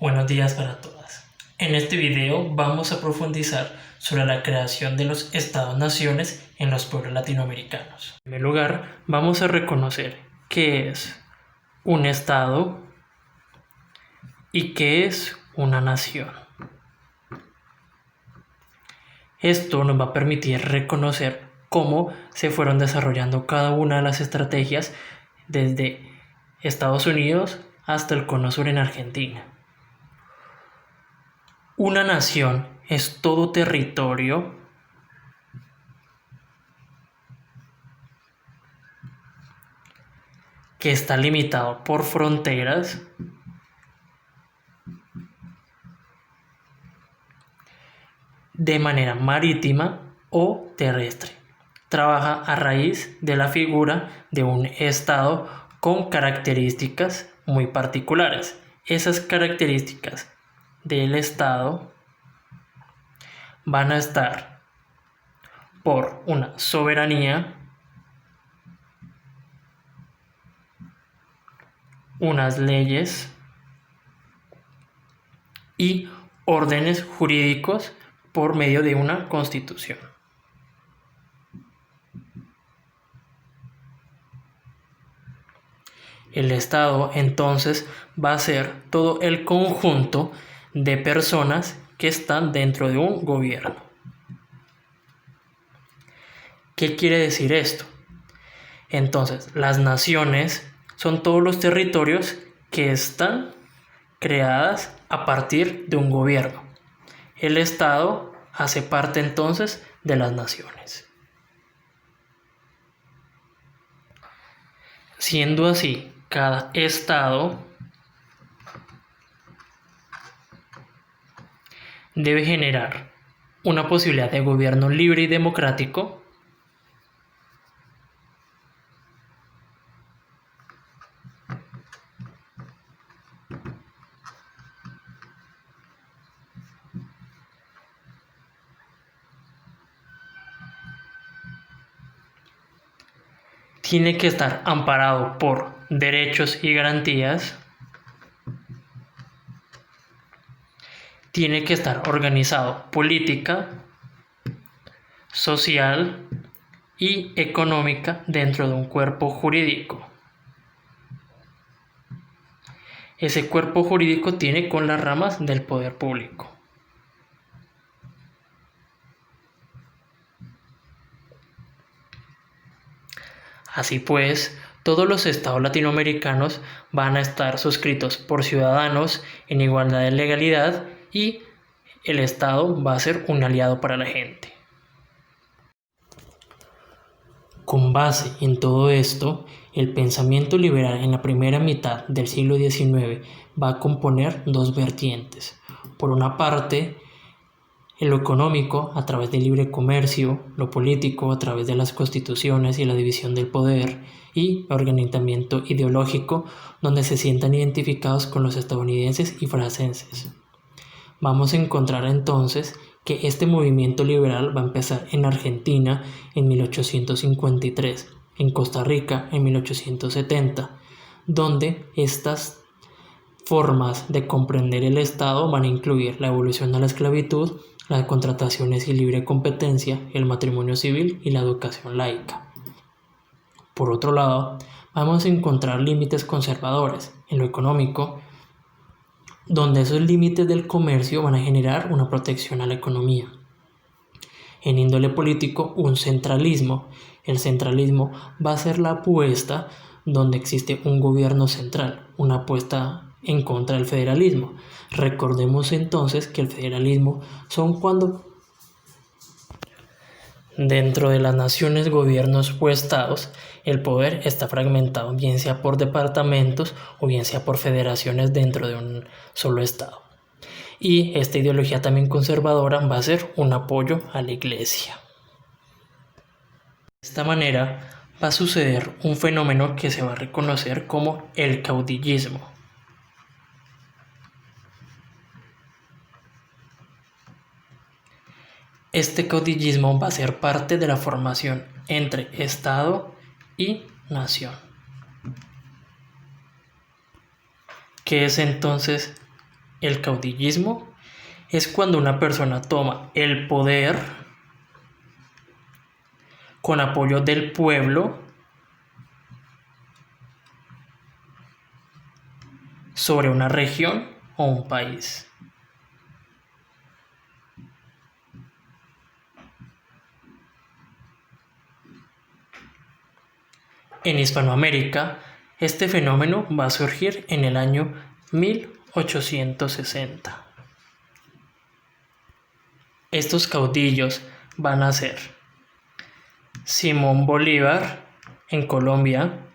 Buenos días para todas. En este video vamos a profundizar sobre la creación de los estados-naciones en los pueblos latinoamericanos. En primer lugar, vamos a reconocer qué es un estado y qué es una nación. Esto nos va a permitir reconocer cómo se fueron desarrollando cada una de las estrategias desde Estados Unidos hasta el Cono Sur en Argentina. Una nación es todo territorio que está limitado por fronteras de manera marítima o terrestre. Trabaja a raíz de la figura de un estado con características muy particulares. Esas características del estado van a estar por una soberanía, unas leyes y órdenes jurídicos por medio de una constitución. El Estado entonces va a ser todo el conjunto de personas que están dentro de un gobierno. ¿Qué quiere decir esto? Entonces, las naciones son todos los territorios que están creadas a partir de un gobierno. El Estado hace parte entonces de las naciones. Siendo así, cada estado debe generar una posibilidad de gobierno libre y democrático, tiene que estar amparado por derechos y garantías, tiene que estar organizado política, social y económica dentro de un cuerpo jurídico. Ese cuerpo jurídico tiene con las ramas del poder público. Así pues, todos los estados latinoamericanos van a estar suscritos por ciudadanos en igualdad de legalidad y el Estado va a ser un aliado para la gente. Con base en todo esto, el pensamiento liberal en la primera mitad del siglo XIX va a componer dos vertientes. Por una parte, en lo económico, a través del libre comercio, lo político, a través de las constituciones y la división del poder, y organizamiento ideológico, donde se sientan identificados con los estadounidenses y franceses. Vamos a encontrar entonces que este movimiento liberal va a empezar en Argentina en 1853, en Costa Rica en 1870, donde estas formas de comprender el Estado van a incluir la evolución de la esclavitud, las contrataciones y libre competencia, el matrimonio civil y la educación laica. Por otro lado, vamos a encontrar límites conservadores en lo económico, donde esos límites del comercio van a generar una protección a la economía. En índole político, un centralismo. El centralismo va a ser la apuesta donde existe un gobierno central, una apuesta en contra del federalismo. Recordemos entonces que el federalismo son cuando dentro de las naciones, gobiernos o estados, el poder está fragmentado, bien sea por departamentos o bien sea por federaciones dentro de un solo estado. Y esta ideología también conservadora va a ser un apoyo a la iglesia. De esta manera va a suceder un fenómeno que se va a reconocer como el caudillismo. Este caudillismo va a ser parte de la formación entre Estado y nación. ¿Qué es entonces El caudillismo es cuando una persona toma el poder con apoyo del pueblo sobre una región o un país. En Hispanoamérica, este fenómeno va a surgir en el año 1860. Estos caudillos van a ser Simón Bolívar en Colombia,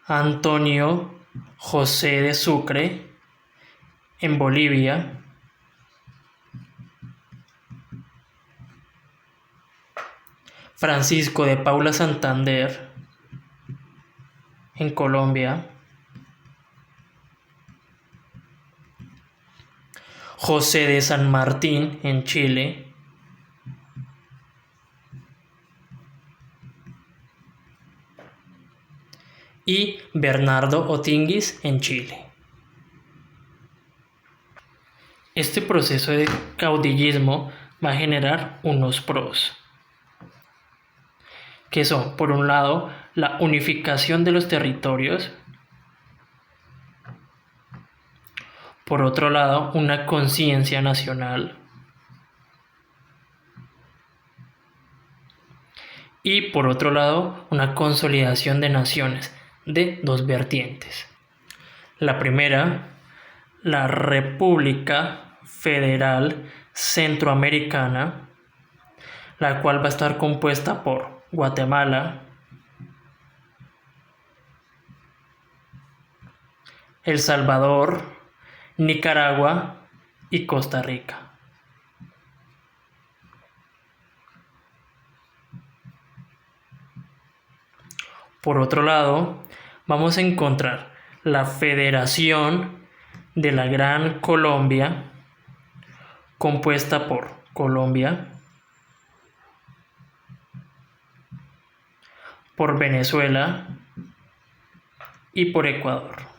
Antonio José de Sucre en Bolivia, Francisco de Paula Santander en Colombia, José de San Martín en Chile, y Bernardo O'Higgins en Chile. Este proceso de caudillismo va a generar unos pros, que son, por un lado, la unificación de los territorios, por otro lado, una conciencia nacional, y por otro lado, una consolidación de naciones de dos vertientes. La primera, la República Federal Centroamericana, la cual va a estar compuesta por Guatemala, El Salvador, Nicaragua y Costa Rica. Por otro lado, vamos a encontrar la Federación de la Gran Colombia, compuesta por Colombia, por Venezuela y por Ecuador.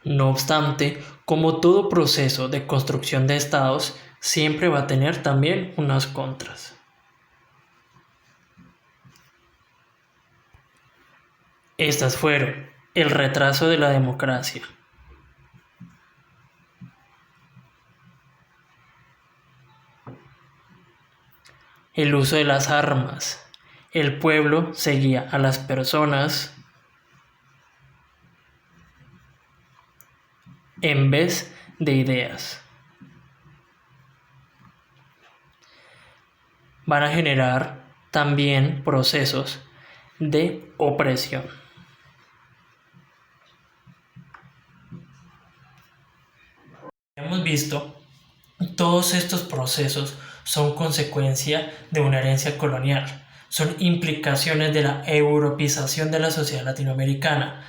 No obstante, como todo proceso de construcción de estados, siempre va a tener también unas contras. Estas fueron el retraso de la democracia, el uso de las armas, el pueblo seguía a las personas en vez de ideas. Van a generar también procesos de opresión. Hemos visto, todos estos procesos son consecuencia de una herencia colonial, son implicaciones de la europeización de la sociedad latinoamericana.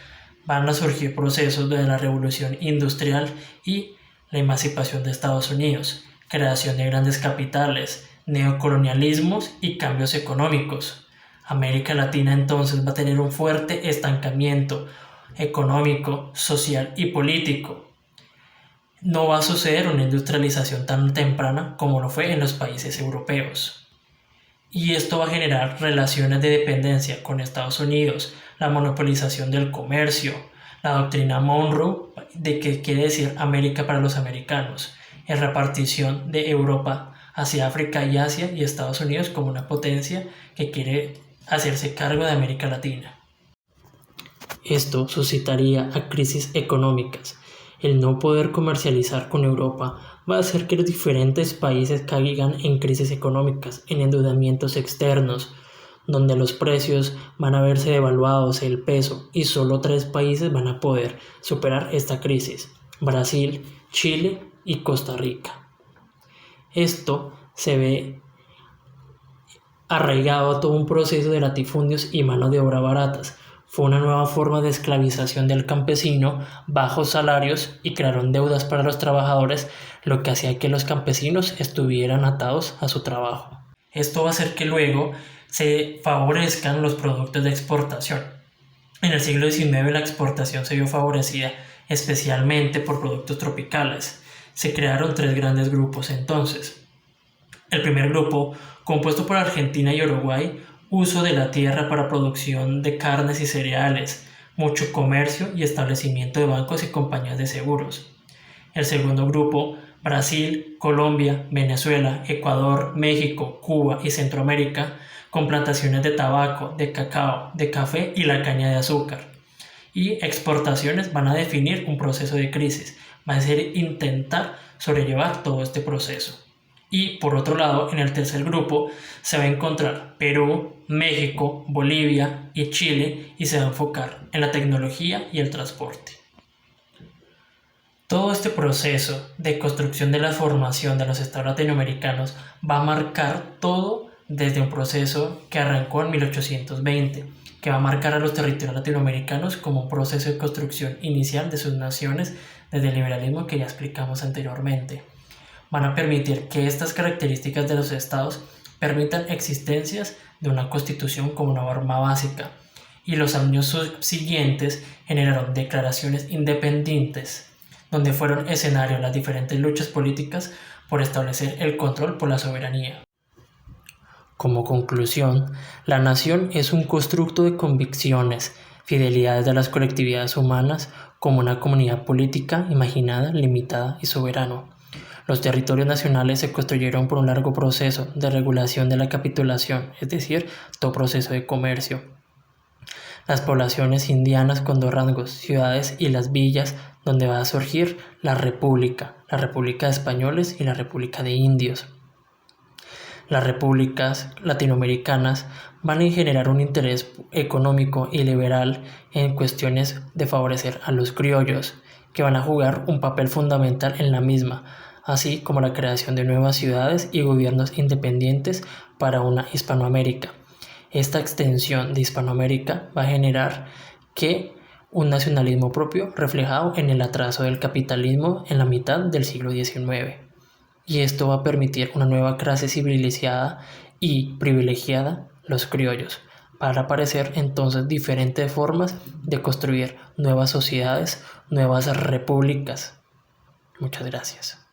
Van a surgir procesos de la revolución industrial y la emancipación de Estados Unidos, creación de grandes capitales, neocolonialismos y cambios económicos. América Latina entonces va a tener un fuerte estancamiento económico, social y político. No va a suceder una industrialización tan temprana como lo fue en los países europeos. Y esto va a generar relaciones de dependencia con Estados Unidos, la monopolización del comercio, la doctrina Monroe, de que quiere decir América para los americanos, la repartición de Europa hacia África y Asia y Estados Unidos como una potencia que quiere hacerse cargo de América Latina. Esto suscitaría a crisis económicas. El no poder comercializar con Europa va a hacer que los diferentes países caigan en crisis económicas, en endeudamientos externos, donde los precios van a verse devaluados, el peso, y solo 3 países van a poder superar esta crisis: Brasil, Chile y Costa Rica. Esto se ve arraigado a todo un proceso de latifundios y mano de obra baratas. Fue una nueva forma de esclavización del campesino, bajos salarios y crearon deudas para los trabajadores, lo que hacía que los campesinos estuvieran atados a su trabajo. Esto va a hacer que luego se favorezcan los productos de exportación. En el siglo XIX la exportación se vio favorecida especialmente por productos tropicales. Se crearon tres grandes grupos entonces. El primer grupo, compuesto por Argentina y Uruguay, uso de la tierra para producción de carnes y cereales, mucho comercio y establecimiento de bancos y compañías de seguros. El segundo grupo, Brasil, Colombia, Venezuela, Ecuador, México, Cuba y Centroamérica, con plantaciones de tabaco, de cacao, de café y la caña de azúcar. Y exportaciones van a definir un proceso de crisis, va a ser intentar sobrellevar todo este proceso. Y por otro lado, en el tercer grupo se va a encontrar Perú, México, Bolivia y Chile y se va a enfocar en la tecnología y el transporte. Todo este proceso de construcción de la formación de los estados latinoamericanos va a marcar todo desde un proceso que arrancó en 1820, que va a marcar a los territorios latinoamericanos como un proceso de construcción inicial de sus naciones desde el liberalismo que ya explicamos anteriormente. Van a permitir que estas características de los estados permitan existencias de una constitución como una norma básica, y los años subsiguientes generaron declaraciones independientes donde fueron escenario las diferentes luchas políticas por establecer el control por la soberanía. Como conclusión, la nación es un constructo de convicciones, fidelidades de las colectividades humanas como una comunidad política imaginada, limitada y soberano. Los territorios nacionales se construyeron por un largo proceso de regulación de la capitulación, es decir, todo proceso de comercio. Las poblaciones indianas con dos rangos, ciudades y las villas, donde va a surgir la República de Españoles y la República de Indios. Las repúblicas latinoamericanas van a generar un interés económico y liberal en cuestiones de favorecer a los criollos, que van a jugar un papel fundamental en la misma, así como la creación de nuevas ciudades y gobiernos independientes para una Hispanoamérica. Esta extensión de Hispanoamérica va a generar que un nacionalismo propio reflejado en el atraso del capitalismo en la mitad del siglo XIX. Y esto va a permitir una nueva clase civilizada y privilegiada, los criollos. Van a aparecer entonces diferentes formas de construir nuevas sociedades, nuevas repúblicas. Muchas gracias.